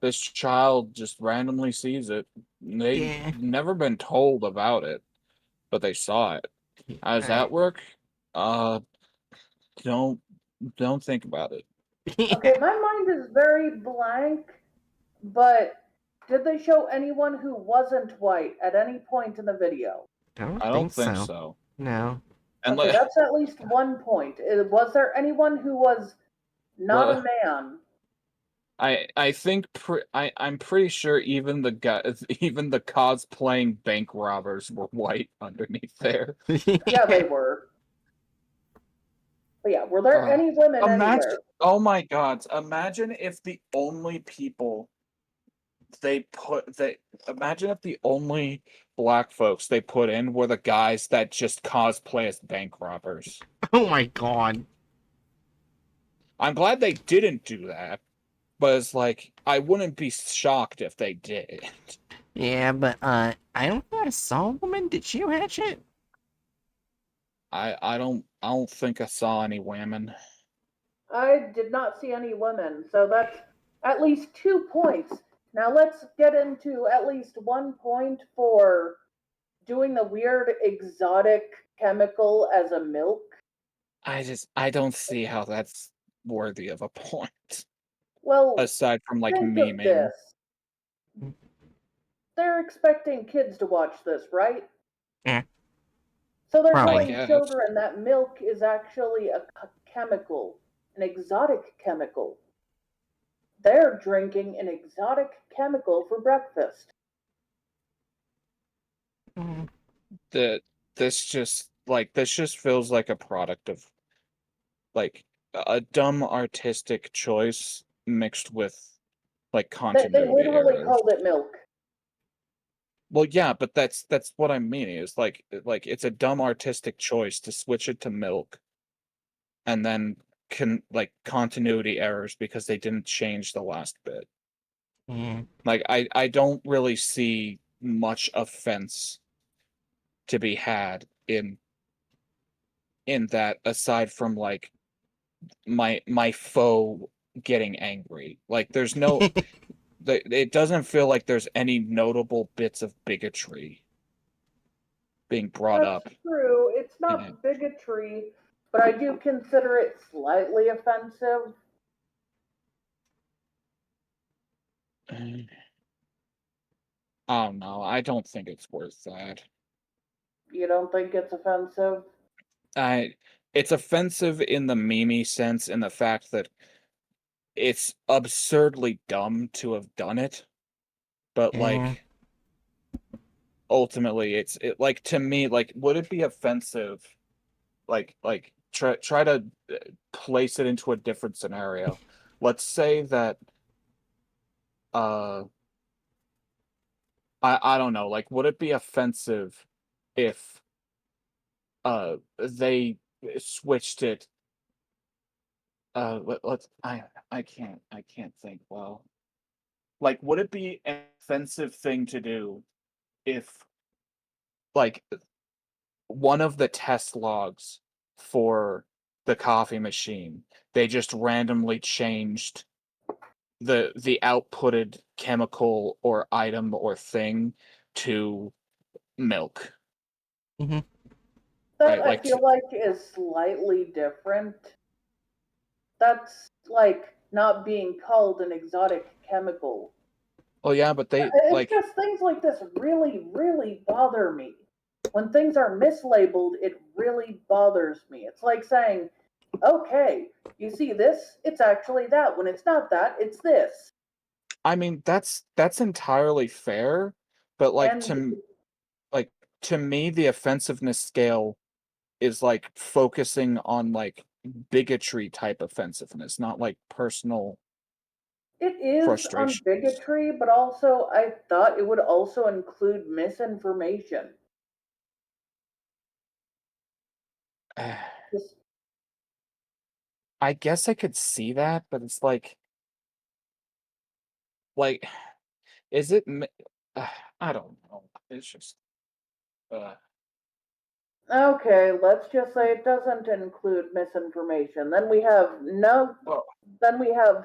this child just randomly sees it. They Yeah. never been told about it, but they saw it. How does that work? Uh, don't think about it. Okay, my mind is very blank, but did they show anyone who wasn't white at any point in the video? I don't I don't think think so. so. No. And Okay, that's at least one point. Was there anyone who was not a man? I think I'm pretty sure even the guys, even the cosplaying bank robbers were white underneath there. Yeah, they were. But yeah, were there any women Imagine, anywhere? oh my God! Imagine if the only people imagine if the only black folks they put in were the guys that just cosplay as bank robbers. Oh my god. I'm glad they didn't do that, but it's like I wouldn't be shocked if they did. Yeah, but I don't think I saw a woman. Did you, Hatchet? I don't think I saw any women. I did not see any women, so that's at least 2 points. Now let's get into at least 1 point for doing the weird exotic chemical as a milk. I don't see how that's worthy of a point. Well, Aside from like think of memeing. this. They're expecting kids to watch this, right? Yeah. So they're Probably. telling guess. children that milk is actually a chemical, an exotic chemical. They're drinking an exotic chemical for breakfast. Mm. This just feels like a product of like a dumb artistic choice mixed with like They continuity literally errors. called it milk. Well, yeah, but that's what I'm meaning. Is like it's a dumb artistic choice to switch it to milk, and then continuity errors because they didn't change the last bit. Yeah. Like I don't really see much offense to be had in that, aside from like my foe getting angry. Like there's no it doesn't feel like there's any notable bits of bigotry being brought That's up true. It's in it. not bigotry, but I do consider it slightly offensive. Oh no, I don't think it's worth that. You don't think it's offensive? It's offensive in the meme sense, in the fact that it's absurdly dumb to have done it, but Yeah. like ultimately it like, to me, like, would it be offensive, like try to place it into a different scenario. Let's say that uh I don't know, like, would it be offensive if they switched it let's I can't think well. Like, would it be an offensive thing to do if, like, one of the test logs for the coffee machine, they just randomly changed the outputted chemical or item or thing to milk, Mhm. That right? I Like, feel like is slightly different. That's like not being called an exotic chemical. oh yeah, but they It's like, just things like this really, really bother me. When things are mislabeled, it really bothers me. It's like saying, okay, you see this? It's actually that. When it's not that, it's this. I mean, that's entirely fair, but like And to me, the offensiveness scale is like focusing on like bigotry type offensiveness, not like personal It is on frustration. bigotry, but also I thought it would also include misinformation. Just I guess I could see that, but it's like, is it? I don't know. It's just, uh, okay, let's just say it doesn't include misinformation. Then we have no. well, Then we have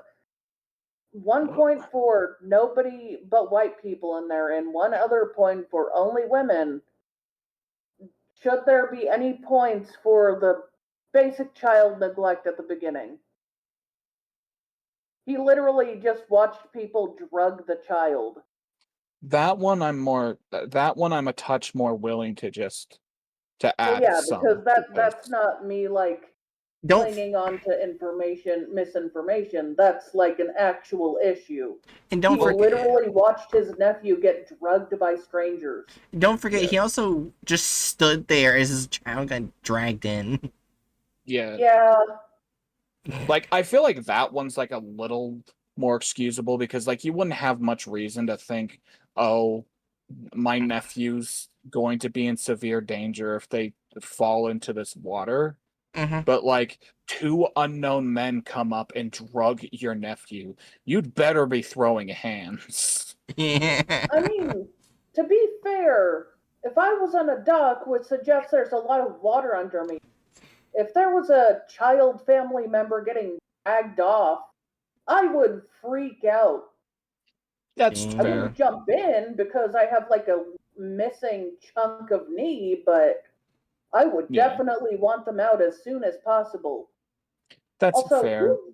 one point for nobody but white people in there, and one other point for only women. Should there be any points for the basic child neglect at the beginning? He literally just watched people drug the child. that one I'm a touch more willing to to Well, add yeah, because some. that's not me like Don't clinging on to misinformation. That's like an actual issue. and He don't forget. literally watched his nephew get drugged by strangers. Don't forget, Yeah. he also just stood there as his child got dragged in. Yeah. Yeah, Like, I feel like that one's like a little more excusable because like you wouldn't have much reason to think, oh, my nephew's going to be in severe danger if they fall into this water. Mm-hmm. But like two unknown men come up and drug your nephew. You'd better be throwing hands. Yeah. I mean, to be fair, if I was on a dock, which suggests there's a lot of water under me, if there was a child family member getting dragged off, I would freak out. That's I fair. wouldn't jump in because I have like a missing chunk of knee, but I would Yeah. definitely want them out as soon as possible. That's Also, fair. who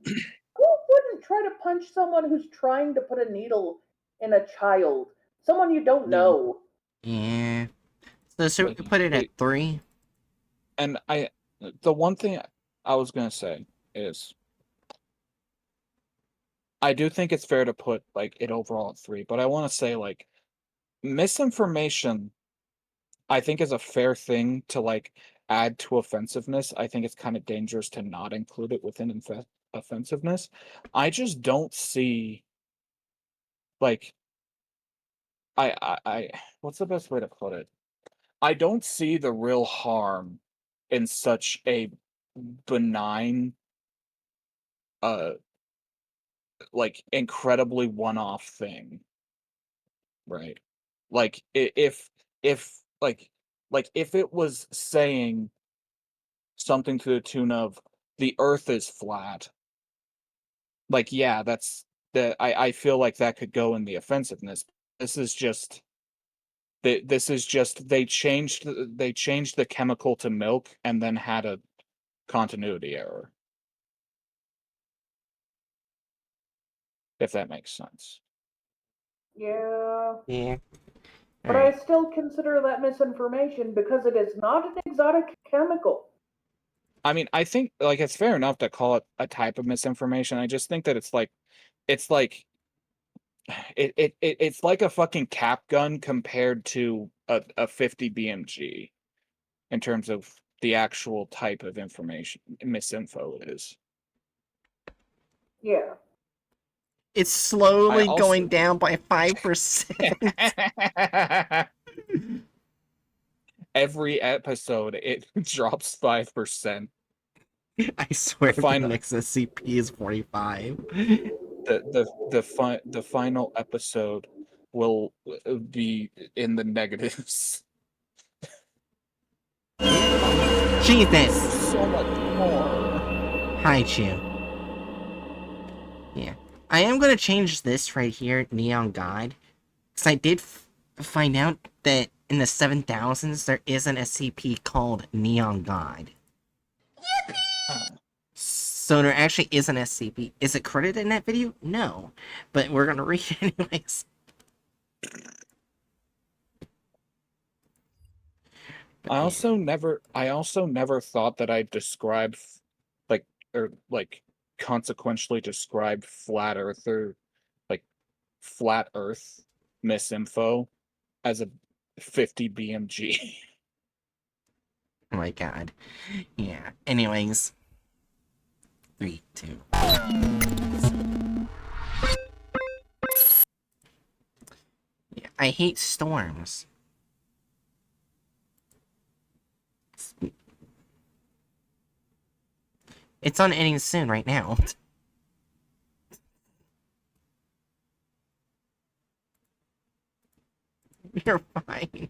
wouldn't try to punch someone who's trying to put a needle in a child? Someone you don't Yeah. know. Yeah. So we put it at 3. And the one thing I was gonna say is I do think it's fair to put like it overall at 3, but I want to say like misinformation I think is a fair thing to like add to offensiveness. I think it's kind of dangerous to not include it within offensiveness. I just don't see like I what's the best way to put it? I don't see the real harm in such a benign uh like incredibly one-off thing, right? Like if like if it was saying something to the tune of the earth is flat, like yeah, that's I feel like that could go in the offensiveness. This is just this is just they changed the chemical to milk and then had a continuity error. If that makes sense. Yeah. Yeah. But I still consider that misinformation because it is not an exotic chemical. I mean, I think like it's fair enough to call it a type of misinformation. I just think that it's like it's like a fucking cap gun compared to a 50 BMG in terms of the actual type of information misinfo it is. Yeah. It's I slowly also going down by 5%. every episode it drops 5%. I swear The the final next SCP is 45. the final episode will be in the negatives. Jesus! So much more. Hi, Chew. Yeah. I am gonna change this right here, Neon God. Because I did find out that in the 7000s there is an SCP called Neon God. So there actually is an SCP. Is it credited in that video? No. But we're gonna read it anyways. I also never thought that I'd describe like or like consequentially describe flat earth or like flat earth misinfo as a 50 BMG. Oh my god. Yeah. Anyways. 3, 2. Yeah, I hate storms. It's on ending soon right now. You're fine.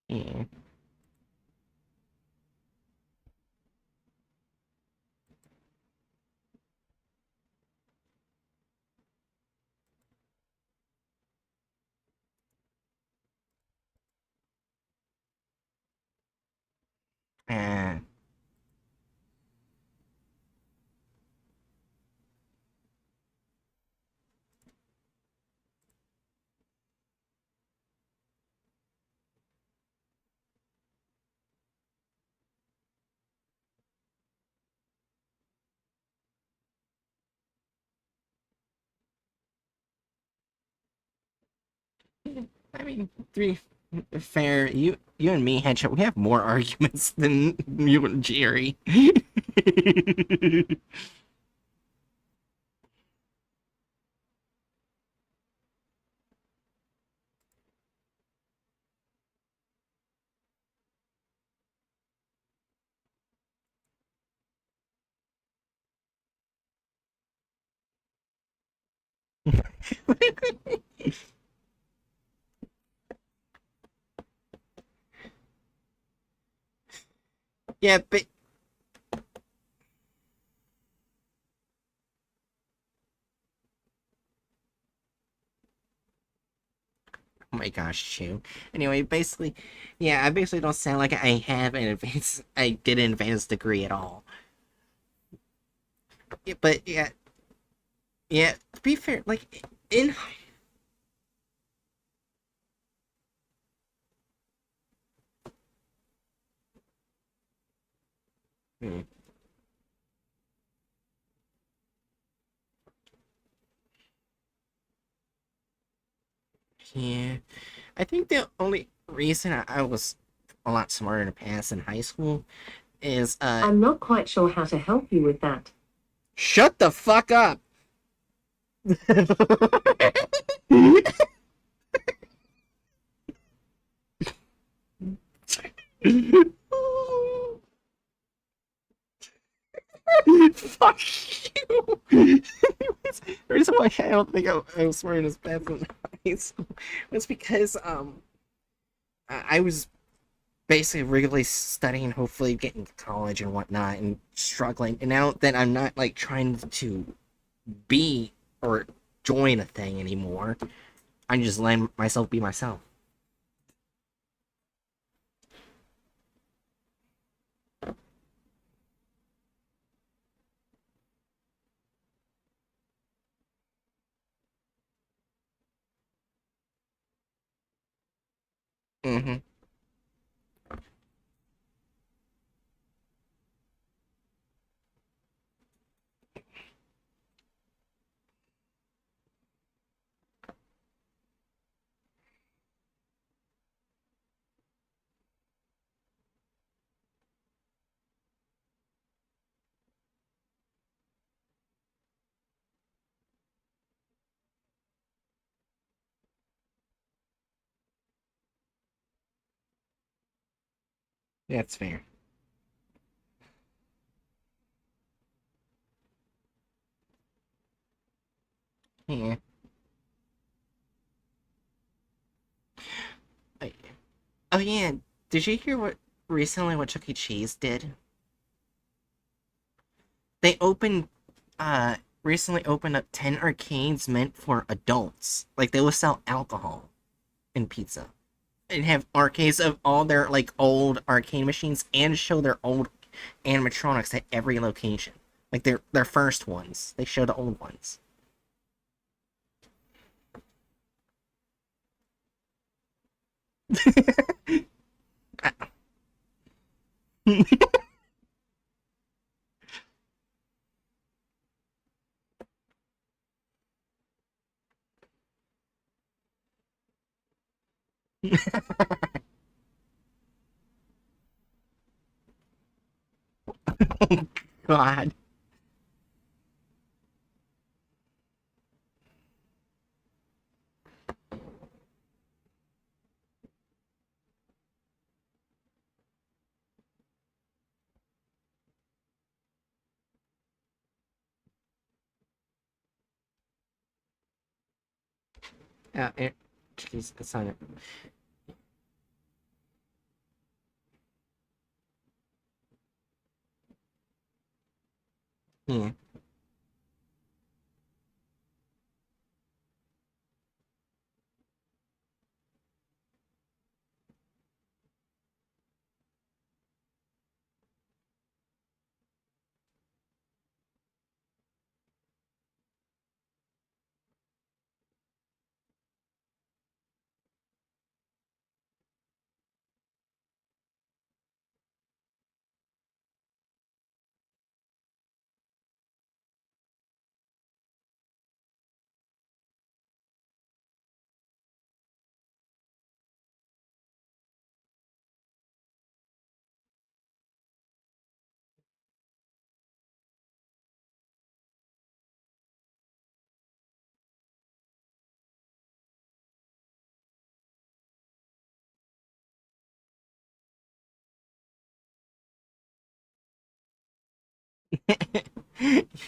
Yeah. Uh, I mean, three fair. You and me, Headshot. We have more arguments than you and Jerry. Yeah, but oh my gosh, Chew. Anyway, basically, yeah, I basically don't sound like I have an advanced. I did an advanced degree at all. Yeah, but yeah, yeah. To be fair, like in. Hmm. Yeah, I think the only reason I was a lot smarter in the past in high school is I'm not quite sure how to help you with that. shut the fuck up. Fuck you. The reason why I don't think I was swearing as bad in high school was because I was basically regularly studying, hopefully getting to college and whatnot, and struggling. And now that I'm not like trying to be or join a thing anymore, I'm just letting myself be myself. Mm-hmm. That's fair. Yeah. I- Oh yeah. Did you hear what recently what Chuck E. Cheese did? They opened uh recently opened up 10 arcades meant for adults. Like they will sell alcohol and pizza. And have arcades of all their like old arcade machines and show their old animatronics at every location. Like their first ones. They show the old ones. God. Jeez, that's not it. Yeah.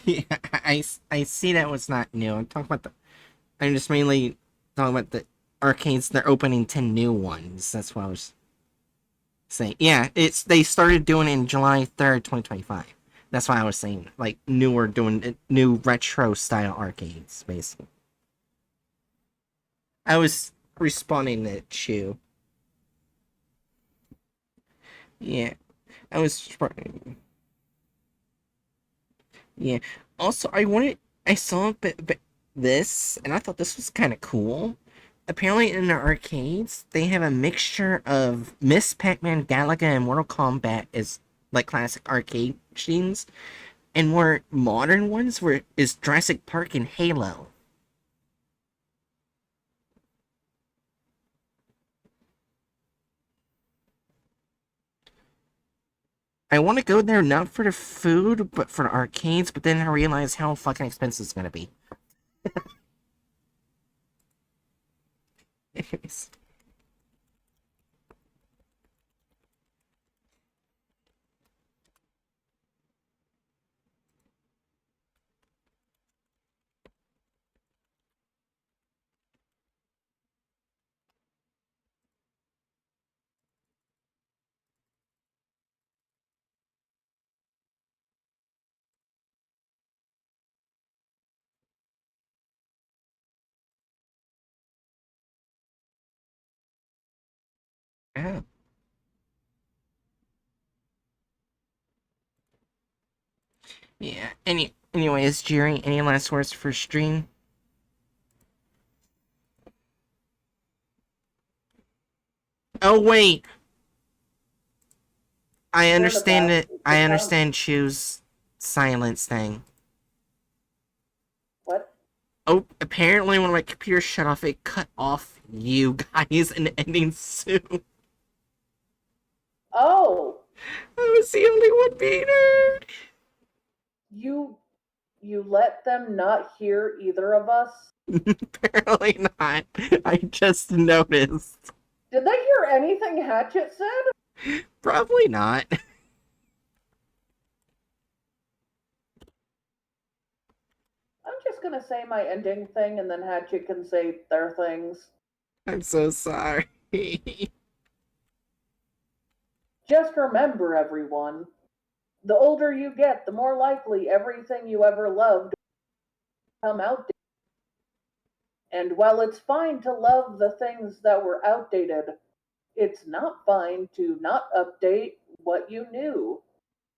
Yeah, I see that was not new. I'm just mainly talking about the arcades. They're opening 10 new ones. That's what I was saying. Yeah, they started doing it in July 3rd, 2025. That's why I was saying, like, newer, doing new retro style arcades, basically. I was responding to Chew. Yeah, I was. Yeah. Also, I saw this, and I thought this was kind of cool. Apparently, in the arcades, they have a mixture of Miss Pac-Man, Galaga, and Mortal Kombat as like classic arcade machines, and more modern ones were is Jurassic Park and Halo. I want to go there not for the food, but for the arcades. But then I realize how fucking expensive it's gonna be. Anyways. Yeah. Yeah. Anyways, Jerry, any last words for stream? Oh wait, I We're in understand it. I the town. understand Chew's silence thing. What? Oh, apparently when my computer shut off, it cut off you guys and ending soon. Oh, I was the only one being heard. you you let them not hear either of us? Apparently not. I just noticed. Did they hear anything Hatchet said? Probably not. I'm just gonna say my ending thing and then Hatchet can say their things. I'm so sorry. Just remember, everyone, the older you get, the more likely everything you ever loved will come out. And while it's fine to love the things that were outdated, it's not fine to not update what you knew.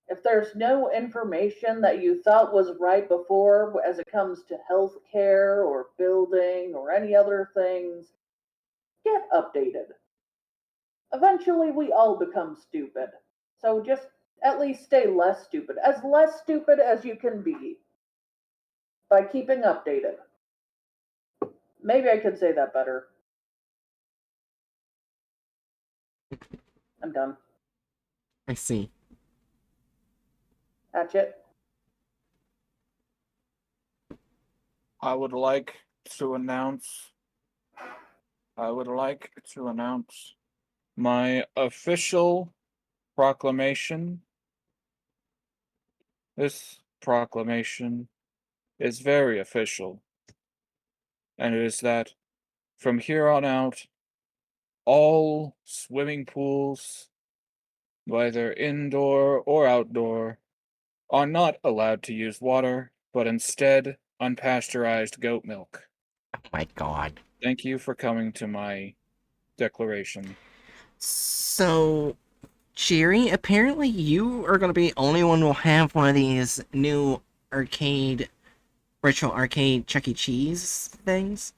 If there's no information that you thought was right before as it comes to healthcare or building or any other things, get updated. Eventually, we all become stupid. So just at least stay less stupid as you can be by keeping updated. Maybe I could say that better. I'm done. I see. Hatchet. I would like to announce. I would like to announce my official proclamation. This proclamation is very official, and it is that from here on out, all swimming pools, whether indoor or outdoor, are not allowed to use water, but instead unpasteurized goat milk. Oh my god. Thank you for coming to my declaration. So, Jerry, apparently you are going to be the only one who will have one of these new virtual arcade Chuck E. Cheese things,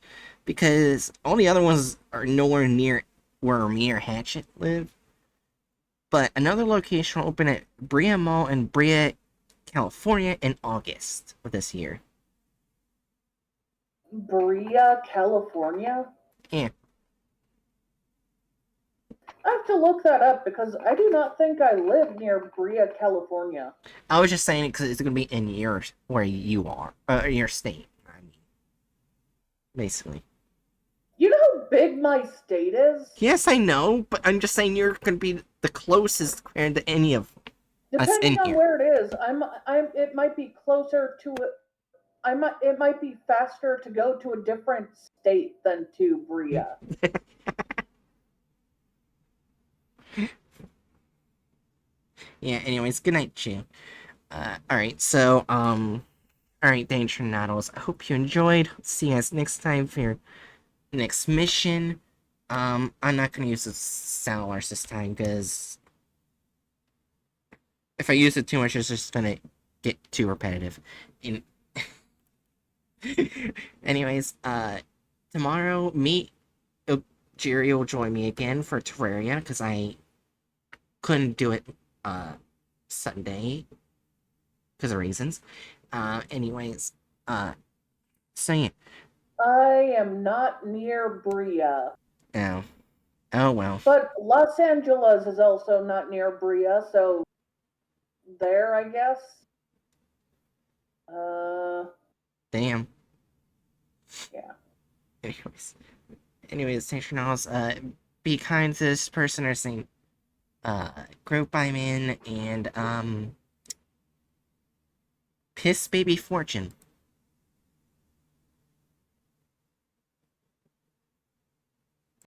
because all the other ones are nowhere near where me or Hatchet live. But another location will open at Brea Mall in Brea, California in August of this year. Brea, California? Yeah. I have to look that up because I do not think I live near Brea, California. I was just saying it because it's going to be in where you are, your state. I mean, basically. You know how big my state is? Yes, I know, but I'm just saying you're going to be the closest compared to any of us in Depending on here. where it is, it might be closer to it. It might be faster to go to a different state than to Brea. Yeah, anyways, good night, Chew. Alright, so, alright, Danger Noddles, I hope you enjoyed. See you guys next time for your next mission. I'm not gonna use the sound alarms this time, because if I use it too much, it's just gonna get too repetitive. Anyways, tomorrow, Jerry will join me again for Terraria, because I couldn't do it, Sunday, because of reasons. Anyways, so yeah. I am not near Brea. Oh. Oh well. But Los Angeles is also not near Brea, so there, I guess. Damn. Yeah. Anyways, thanks for now. Be kind to this person or saying, group I'm in, and, Piss Baby Fortune.